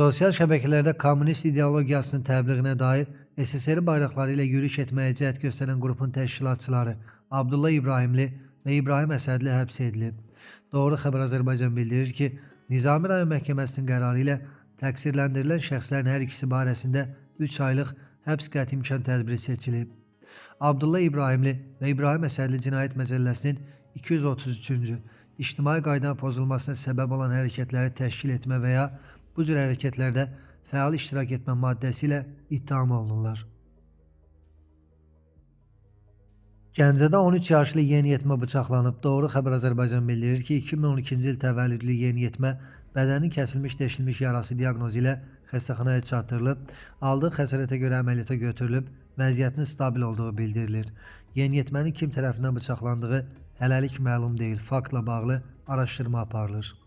Sosial şəbəkələrdə kommunist ideologiyasının təbliğinə dair SSR bayraqları ilə yürüyüş etməyə cəhd göstərən qrupun təşkilatçıları Abdullah İbrahimli və İbrahim Əsədli həbs edilib. Doğru Xəbər Azərbaycan bildirir ki, Nizami rayon məhkəməsinin qərarı ilə təqsirləndirilən şəxslərin hər ikisi barəsində 3 aylıq həbs qəti imkan tədbiri seçilib. Abdullah İbrahimli və İbrahim Əsədli Cinayət Məcəlləsinin 233-cü ictimai qaydanın pozulmasına səbəb olan hərəkətləri təşkil etmə və ya bu cür hərəkətlərdə fəal iştirak etmə maddəsi ilə ittiham olunurlar. Gəncədə 13 yaşlı yeniyetmə bıçaqlanıb. Doğru Xəbər Azərbaycan bildirir ki, 2012-ci il təvəllüdlü yeniyetmə bədəni kəsilmiş, deşilmiş yarası diaqnozu ilə xəstəxanaya çatdırılıb, aldığı xəsarətə görə əməliyyata götürülüb, vəziyyətinin stabil olduğu bildirilir. Yeniyetmənin kim tərəfindən bıçaqlandığı hələlik məlum deyil. Faktla bağlı araşdırma aparılır.